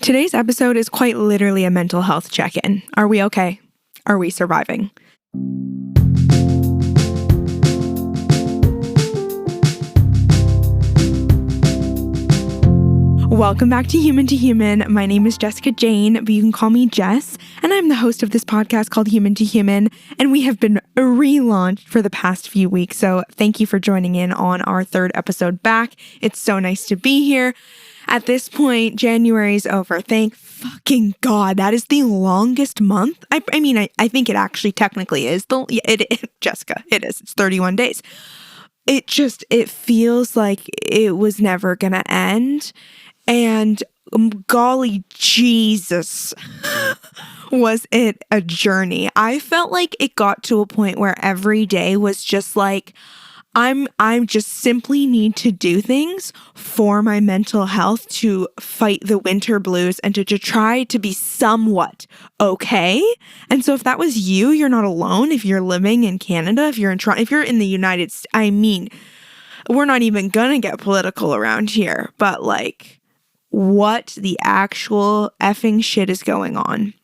Today's episode is quite literally a mental health check-in. Are we okay? Are we surviving? Welcome back to Human. My name is Jessica Jane, but you can call me Jess, and I'm the host of this podcast called Human to Human, and we have been relaunched for the past few weeks, so thank you for joining in on our third episode back. It's so nice to be here. At this point, January's over. Thank fucking God. That is the longest month. I think it actually technically is. Jessica, it is. It's 31 days. It feels like it was never going to end. And golly Jesus, was it a journey. I felt like it got to a point where every day was just like, I just simply need to do things for my mental health to fight the winter blues and to try to be somewhat okay. And so if that was you, you're not alone. If you're living in Canada, if you're in Toronto, if you're in the United States, we're not even gonna get political around here, but like, what the actual effing shit is going on?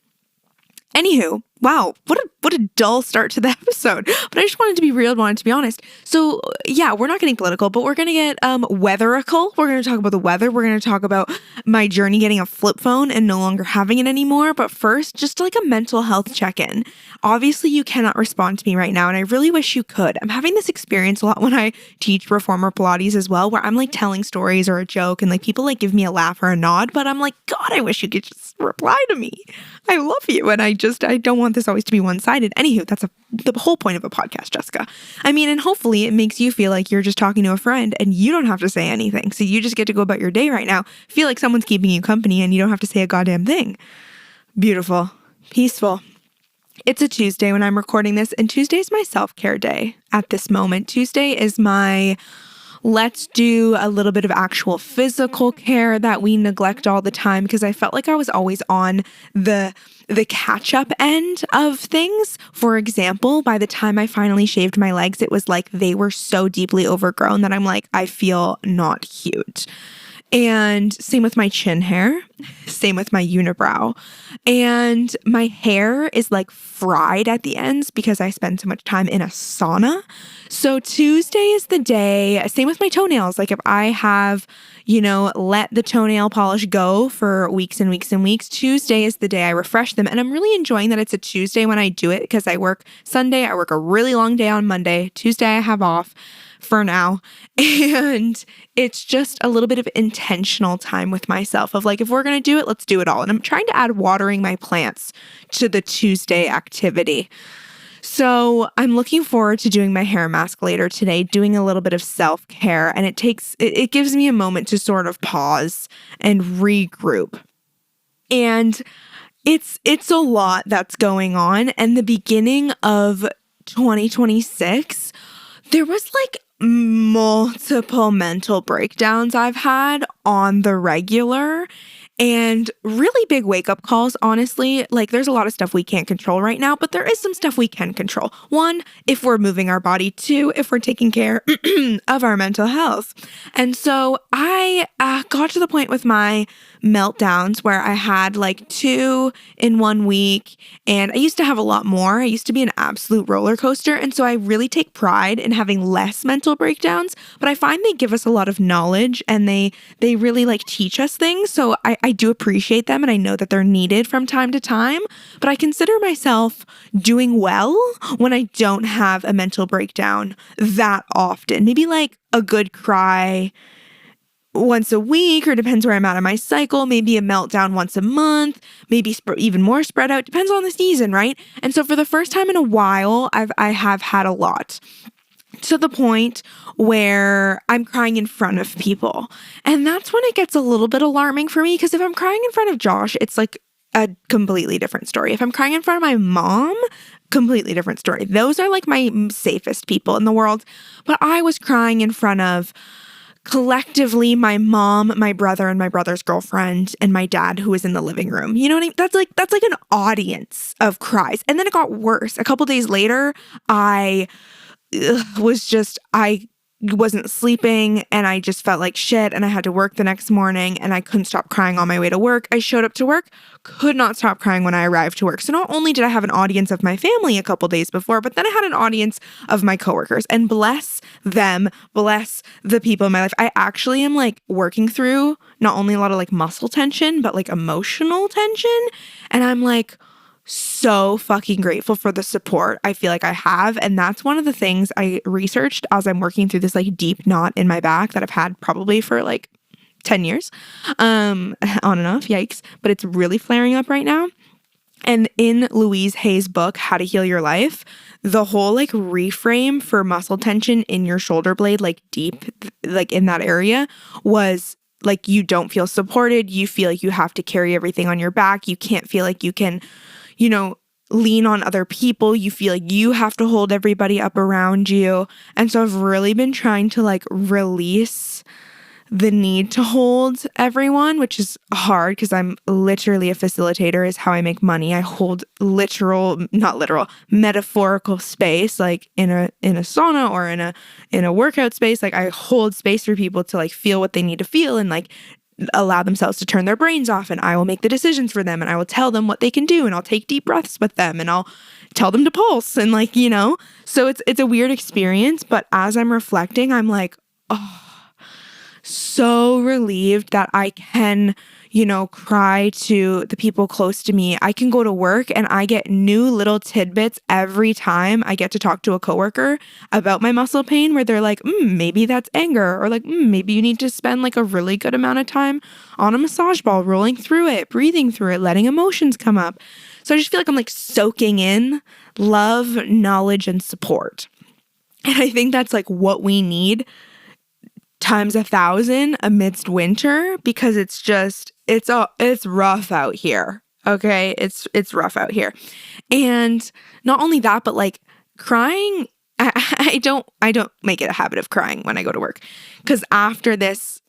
Anywho, wow, what a dull start to the episode. But I just wanted to be real, wanted to be honest. So yeah, we're not getting political, but we're going to get weatherical. We're going to talk about the weather. We're going to talk about my journey getting a flip phone and no longer having it anymore. But first, just like a mental health check-in. Obviously, you cannot respond to me right now, and I really wish you could. I'm having this experience a lot when I teach reformer Pilates as well, where I'm like telling stories or a joke and like people like give me a laugh or a nod, but I'm like, God, I wish you could just reply to me. I love you, and I don't want this always to be one-sided. Anywho, that's the whole point of a podcast, Jessica. And hopefully it makes you feel like you're just talking to a friend and you don't have to say anything. So you just get to go about your day right now, feel like someone's keeping you company, and you don't have to say a goddamn thing. Beautiful. Peaceful. It's a Tuesday when I'm recording this, and Tuesday's my self-care day at this moment. Tuesday is my let's do a little bit of actual physical care that we neglect all the time, because I felt like I was always on the catch-up end of things. For example, by the time I finally shaved my legs, it was like they were so deeply overgrown that I'm like, I feel not cute. And same with my chin hair, same with my unibrow. And my hair is like fried at the ends because I spend so much time in a sauna. So Tuesday is the day, same with my toenails. Like if I have, let the toenail polish go for weeks and weeks and weeks, Tuesday is the day I refresh them. And I'm really enjoying that it's a Tuesday when I do it, because I work Sunday, I work a really long day on Monday. Tuesday I have off for now. And it's just a little bit of intentional time with myself of like, if we're going to do it, let's do it all. And I'm trying to add watering my plants to the Tuesday activity. So I'm looking forward to doing my hair mask later today, doing a little bit of self-care. And it gives me a moment to sort of pause and regroup. And it's a lot that's going on. And the beginning of 2026, there was like multiple mental breakdowns I've had on the regular, and really big wake-up calls, honestly. Like, there's a lot of stuff we can't control right now, but there is some stuff we can control. One, if we're moving our body. Two, if we're taking care of our mental health. And so I got to the point with my meltdowns where I had like 2 in 1 week, and I used to have a lot more. I used to be an absolute roller coaster, and so I really take pride in having less mental breakdowns, but I find they give us a lot of knowledge, and they really like teach us things, so I do appreciate them, and I know that they're needed from time to time, but I consider myself doing well when I don't have a mental breakdown that often. Maybe like a good cry once a week, or depends where I'm at in my cycle, maybe a meltdown once a month, maybe even more spread out, depends on the season, right? And so for the first time in a while, I have had a lot, to the point where I'm crying in front of people. And that's when it gets a little bit alarming for me, because if I'm crying in front of Josh, it's like a completely different story. If I'm crying in front of my mom, completely different story. Those are like my safest people in the world. But I was crying in front of collectively my mom, my brother, and my brother's girlfriend, and my dad, who was in the living room. You know what I mean? That's like an audience of cries. And then it got worse. A couple days later, I wasn't sleeping and I just felt like shit and I had to work the next morning and I couldn't stop crying on my way to work. I showed up to work, could not stop crying when I arrived to work. So not only did I have an audience of my family a couple days before, but then I had an audience of my coworkers, and bless them, bless the people in my life. I actually am like working through not only a lot of like muscle tension, but like emotional tension. And I'm like, so fucking grateful for the support I feel like I have. And that's one of the things I researched as I'm working through this like deep knot in my back that I've had probably for like 10 years, on and off, yikes. But it's really flaring up right now. And in Louise Hay's book, How to Heal Your Life, the whole like reframe for muscle tension in your shoulder blade, like deep, like in that area, was like, you don't feel supported. You feel like you have to carry everything on your back. You can't feel like you can, lean on other people. You feel like you have to hold everybody up around you. And so I've really been trying to like release the need to hold everyone, which is hard because I'm literally a facilitator is how I make money. I hold metaphorical space, like in a sauna or in a workout space. Like I hold space for people to like feel what they need to feel and like allow themselves to turn their brains off, and I will make the decisions for them, and I will tell them what they can do, and I'll take deep breaths with them, and I'll tell them to pulse, and like, so it's a weird experience. But as I'm reflecting, I'm like, oh, so relieved that I can, cry to the people close to me. I can go to work and I get new little tidbits every time I get to talk to a coworker about my muscle pain, where they're like, maybe that's anger, or like, maybe you need to spend like a really good amount of time on a massage ball, rolling through it, breathing through it, letting emotions come up. So I just feel like I'm like soaking in love, knowledge, and support. And I think that's like what we need times 1,000 amidst winter, because it's rough out here. Okay. It's rough out here. And not only that, but like crying, I don't make it a habit of crying when I go to work. Cause after this,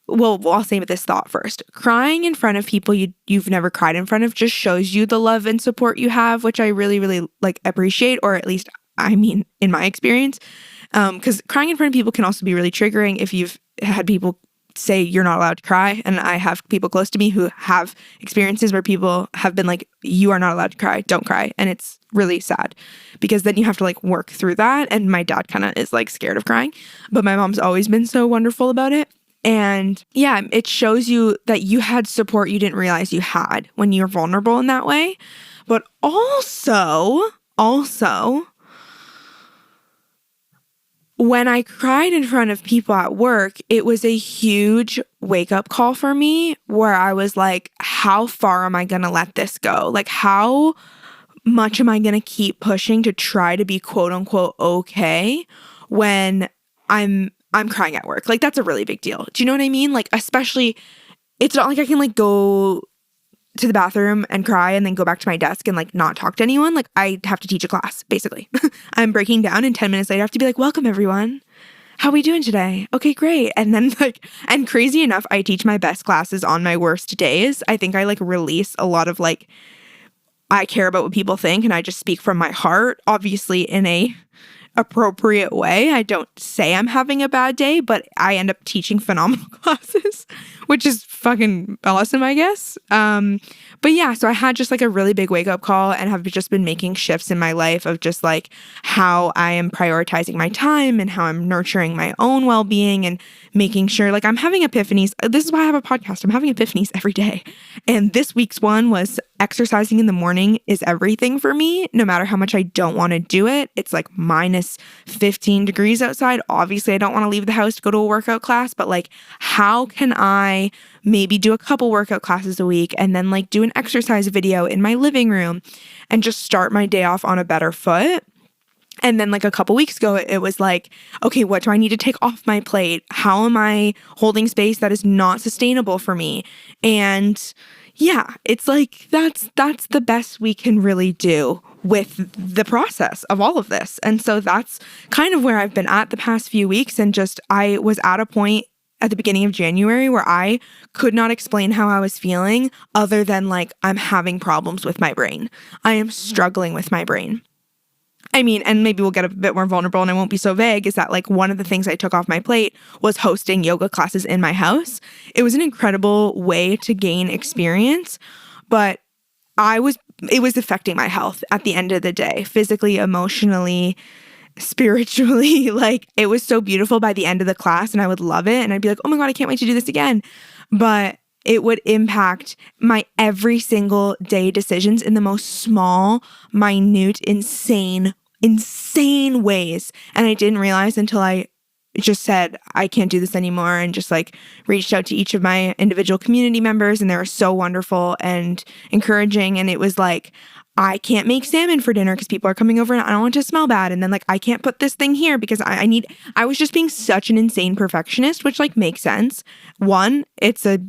well, I'll say this thought first. Crying in front of people you've never cried in front of just shows you the love and support you have, which I really, really like appreciate, or at least, I mean, in my experience. Because crying in front of people can also be really triggering if you've had people say you're not allowed to cry. And I have people close to me who have experiences where people have been like, you are not allowed to cry, don't cry. And it's really sad because then you have to like work through that. And my dad kind of is like scared of crying, but my mom's always been so wonderful about it. And yeah, it shows you that you had support you didn't realize you had when you're vulnerable in that way. But also, when I cried in front of people at work, it was a huge wake-up call for me, where I was like, how far am I going to let this go? Like, how much am I going to keep pushing to try to be quote unquote okay when I'm crying at work? Like, that's a really big deal. Do you know what I mean? Like, especially, it's not like I can like go to the bathroom and cry and then go back to my desk and like not talk to anyone. Like, I have to teach a class, basically. I'm breaking down, and 10 minutes later I have to be like, welcome everyone. How are we doing today? Okay, great. And then like, and crazy enough, I teach my best classes on my worst days. I think I like release a lot of like, I care about what people think, and I just speak from my heart, obviously in a appropriate way. I don't say I'm having a bad day, but I end up teaching phenomenal classes, which is fucking awesome, I guess. But yeah, so I had just like a really big wake up call, and have just been making shifts in my life of just like how I am prioritizing my time and how I'm nurturing my own well-being and making sure like I'm having epiphanies. This is why I have a podcast. I'm having epiphanies every day. And this week's one was exercising in the morning is everything for me, no matter how much I don't want to do it. It's like minus 15 degrees outside. Obviously, I don't want to leave the house to go to a workout class, but like, how can I maybe do a couple workout classes a week and then like do an exercise video in my living room and just start my day off on a better foot? And then like a couple weeks ago, it was like, okay, what do I need to take off my plate? How am I holding space that is not sustainable for me? And yeah, it's like, that's the best we can really do with the process of all of this. And so that's kind of where I've been at the past few weeks. And just, I was at a point at the beginning of January where I could not explain how I was feeling other than like, I'm having problems with my brain. I am struggling with my brain. I mean, and maybe we'll get a bit more vulnerable and I won't be so vague, is that like one of the things I took off my plate was hosting yoga classes in my house. It was an incredible way to gain experience, but it was affecting my health at the end of the day, physically, emotionally, spiritually. Like, it was so beautiful by the end of the class and I would love it. And I'd be like, oh my God, I can't wait to do this again. But it would impact my every single day decisions in the most small, minute, insane ways. And I didn't realize until I just said, I can't do this anymore, and just like reached out to each of my individual community members, and they were so wonderful and encouraging. And it was like, I can't make salmon for dinner because people are coming over and I don't want it to smell bad. And then like, I can't put this thing here because I was just being such an insane perfectionist, which like makes sense. One, it's a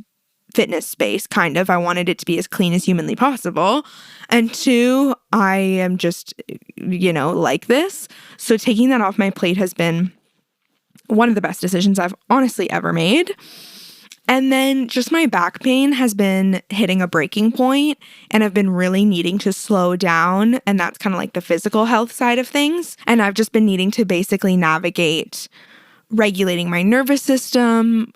fitness space, kind of. I wanted it to be as clean as humanly possible. And two, I am just, like this. So taking that off my plate has been one of the best decisions I've honestly ever made. And then just my back pain has been hitting a breaking point, and I've been really needing to slow down. And that's kind of like the physical health side of things. And I've just been needing to basically navigate regulating my nervous system,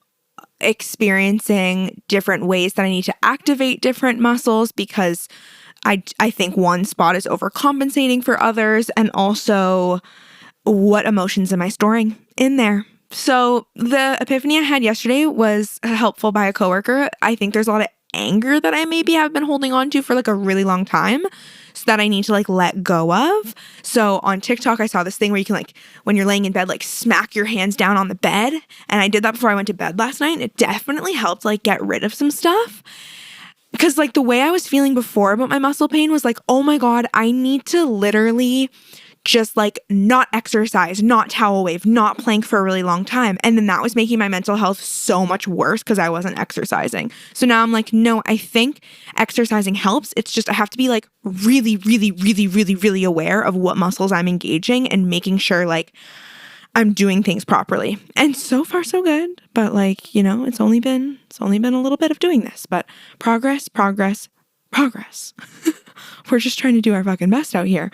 experiencing different ways that I need to activate different muscles, because I think one spot is overcompensating for others, and also what emotions am I storing in there? So the epiphany I had yesterday was helpful by a coworker. I think there's a lot of anger that I maybe have been holding on to for like a really long time, so that I need to like let go of. So on TikTok, I saw this thing where you can like, when you're laying in bed, like smack your hands down on the bed. And I did that before I went to bed last night. And it definitely helped like get rid of some stuff. Because like the way I was feeling before about my muscle pain was like, oh my God, I need to literally just like not exercise, not towel wave, not plank for a really long time. And then that was making my mental health so much worse because I wasn't exercising. So now I'm like, no, I think exercising helps. It's just I have to be like really, really, really, really, really aware of what muscles I'm engaging and making sure like I'm doing things properly. And so far so good. But like, it's only been a little bit of doing this, but progress. We're just trying to do our fucking best out here.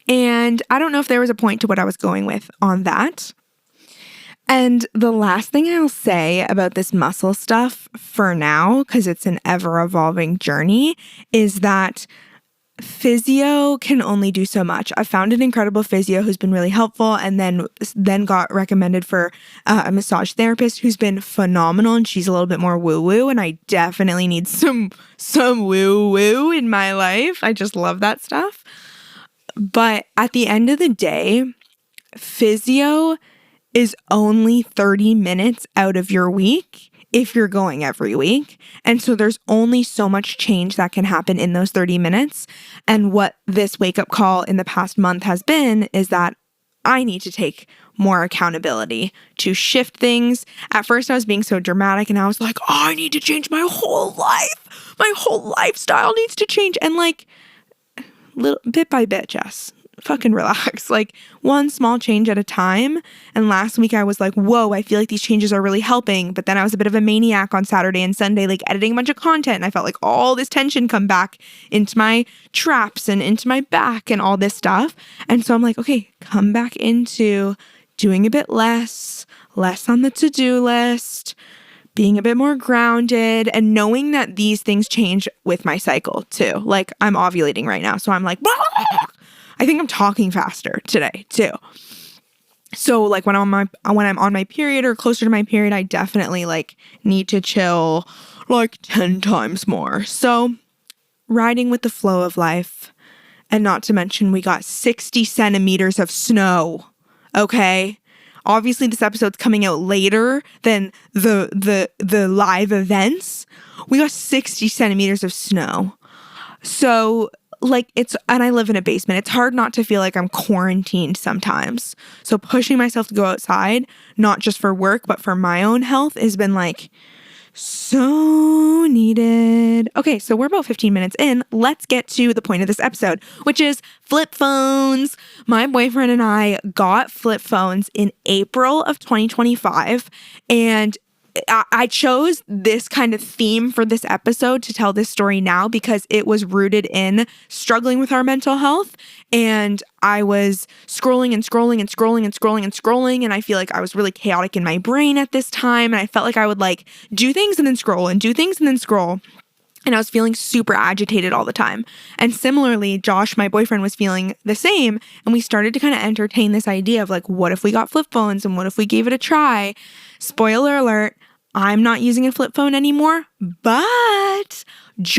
And I don't know if there was a point to what I was going with on that. And the last thing I'll say about this muscle stuff for now, because it's an ever-evolving journey, is that physio can only do so much. I found an incredible physio who's been really helpful, and then got recommended for a massage therapist who's been phenomenal, and she's a little bit more woo-woo, and I definitely need some woo-woo in my life. I just love that stuff. But at the end of the day, physio is only 30 minutes out of your week if you're going every week. And so there's only so much change that can happen in those 30 minutes. And what this wake-up call in the past month has been is that I need to take more accountability to shift things. At first, I was being so dramatic and I was like, oh, I need to change my whole life. My whole lifestyle needs to change. And like, bit by bit, Jess, fucking relax. Like one small change at a time. And last week I was like, whoa, I feel like these changes are really helping. But then I was a bit of a maniac on Saturday and Sunday, like editing a bunch of content. And I felt like all this tension come back into my traps and into my back and all this stuff. And so I'm like, okay, come back into doing a bit less on the to-do list, being a bit more grounded, and knowing that these things change with my cycle too. Like I'm ovulating right now. So I'm like, I think I'm talking faster today too. So like when I'm on my period or closer to my period, I definitely like need to chill like 10 times more. So riding with the flow of life, and not to mention we got 60 centimeters of snow. Okay. Obviously, this episode's coming out later than the live events. We got 60 centimeters of snow. So, like, and I live in a basement. It's hard not to feel like I'm quarantined sometimes. So pushing myself to go outside, not just for work, but for my own health, has been like so needed. Okay, so we're about 15 minutes in. Let's get to the point of this episode, which is flip phones. My boyfriend and I got flip phones in April of 2025, and I chose this kind of theme for this episode to tell this story now because it was rooted in struggling with our mental health. And I was scrolling and scrolling and scrolling and scrolling and scrolling. And I feel like I was really chaotic in my brain at this time. And I felt like I would like do things and then scroll and do things and then scroll. And I was feeling super agitated all the time. And similarly, Josh, my boyfriend, was feeling the same. And we started to kind of entertain this idea of like, what if we got flip phones and what if we gave it a try? Spoiler alert, I'm not using a flip phone anymore, but Josh